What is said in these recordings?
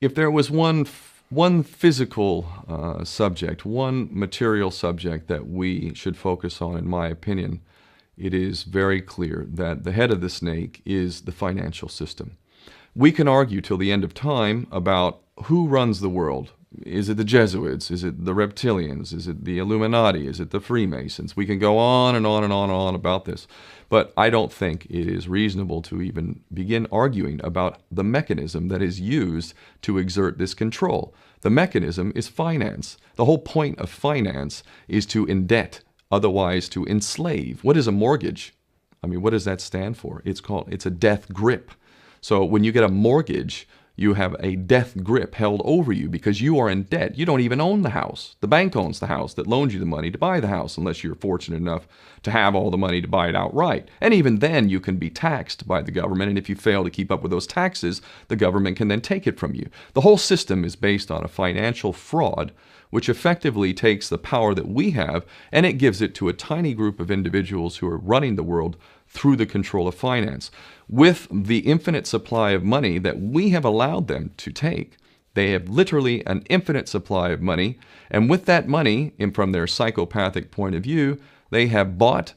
If there was one physical subject, one material subject that we should focus on, in my opinion, it is very clear that the head of the snake is the financial system. We can argue till the end of time about who runs the world. Is it the Jesuits? Is it the reptilians? Is it the Illuminati? Is it the Freemasons? We can go on and on and on and on about this. But I don't think it is reasonable to even begin arguing about the mechanism that is used to exert this control. The mechanism is finance. The whole point of finance is to indebt, otherwise to enslave. What is a mortgage? I mean, what does that stand for? It's a death grip. So when you get a mortgage, you have a death grip held over you because you are in debt. You don't even own the house. The bank owns the house that loaned you the money to buy the house, unless you're fortunate enough to have all the money to buy it outright. And even then, you can be taxed by the government, and if you fail to keep up with those taxes, the government can then take it from you. The whole system is based on a financial fraud, which effectively takes the power that we have and it gives it to a tiny group of individuals who are running the world through the control of finance. With the infinite supply of money that we have allowed them to take, they have literally an infinite supply of money, and with that money, and from their psychopathic point of view, they have bought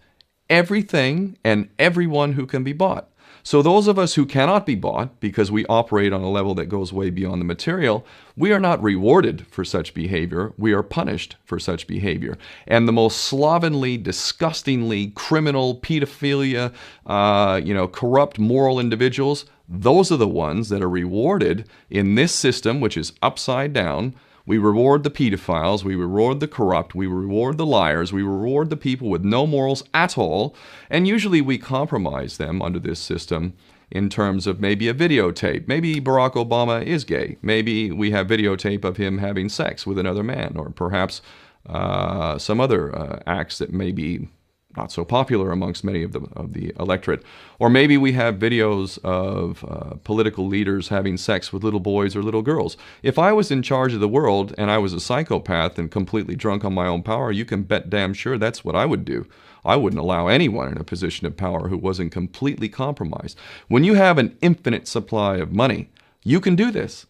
everything and everyone who can be bought. So those of us who cannot be bought, because we operate on a level that goes way beyond the material, we are not rewarded for such behavior. We are punished for such behavior. And the most slovenly, disgustingly criminal, pedophilia, corrupt moral individuals, those are the ones that are rewarded in this system, which is upside down. We reward the pedophiles, we reward the corrupt, we reward the liars, we reward the people with no morals at all, and usually we compromise them under this system in terms of maybe a videotape. Maybe Barack Obama is gay. Maybe we have videotape of him having sex with another man, or perhaps some other acts that may be not so popular amongst many of the electorate. Or maybe we have videos of political leaders having sex with little boys or little girls. If I was in charge of the world and I was a psychopath and completely drunk on my own power, you can bet damn sure that's what I would do. I wouldn't allow anyone in a position of power who wasn't completely compromised. When you have an infinite supply of money, you can do this.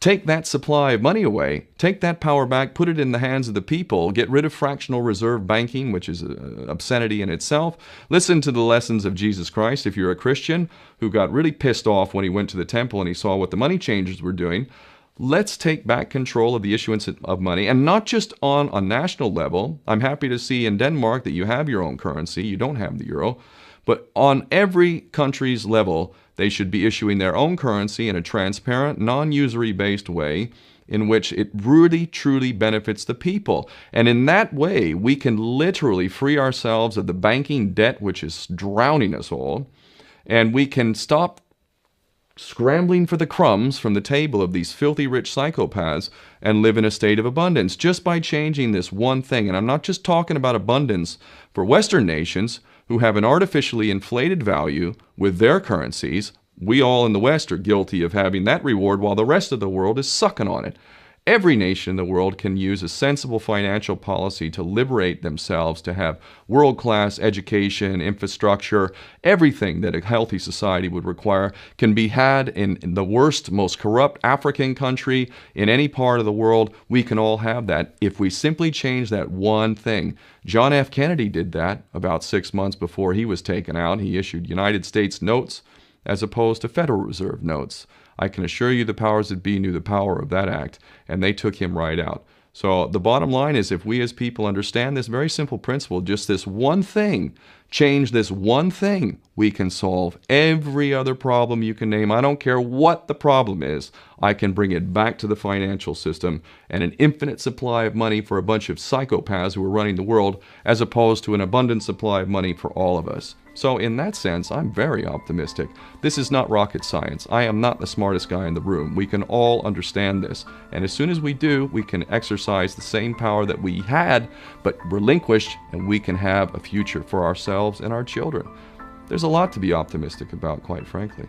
Take that supply of money away, take that power back, put it in the hands of the people, get rid of fractional reserve banking, which is an obscenity in itself. Listen to the lessons of Jesus Christ. If you're a Christian who got really pissed off when he went to the temple and he saw what the money changers were doing, let's take back control of the issuance of money, and not just on a national level. I'm happy to see in Denmark that you have your own currency. You don't have the euro. But on every country's level, they should be issuing their own currency in a transparent, non-usury based way in which it really, truly benefits the people. And in that way, we can literally free ourselves of the banking debt which is drowning us all, and we can stop scrambling for the crumbs from the table of these filthy rich psychopaths and live in a state of abundance just by changing this one thing. And I'm not just talking about abundance for Western nations who have an artificially inflated value with their currencies. We all in the West are guilty of having that reward while the rest of the world is sucking on it. Every nation in the world can use a sensible financial policy to liberate themselves, to have world-class education, infrastructure. Everything that a healthy society would require can be had in the worst, most corrupt African country, in any part of the world. We can all have that if we simply change that one thing. John F. Kennedy did that about 6 months before he was taken out. He issued United States notes as opposed to Federal Reserve notes. I can assure you the powers that be knew the power of that act, and they took him right out. So the bottom line is, if we as people understand this very simple principle, just this one thing, change this one thing, we can solve every other problem you can name. I don't care what the problem is. I can bring it back to the financial system and an infinite supply of money for a bunch of psychopaths who are running the world, as opposed to an abundant supply of money for all of us. So in that sense, I'm very optimistic. This is not rocket science. I am not the smartest guy in the room. We can all understand this. And as soon as we do, we can exercise the same power that we had, but relinquished, and we can have a future for ourselves and our children. There's a lot to be optimistic about, quite frankly.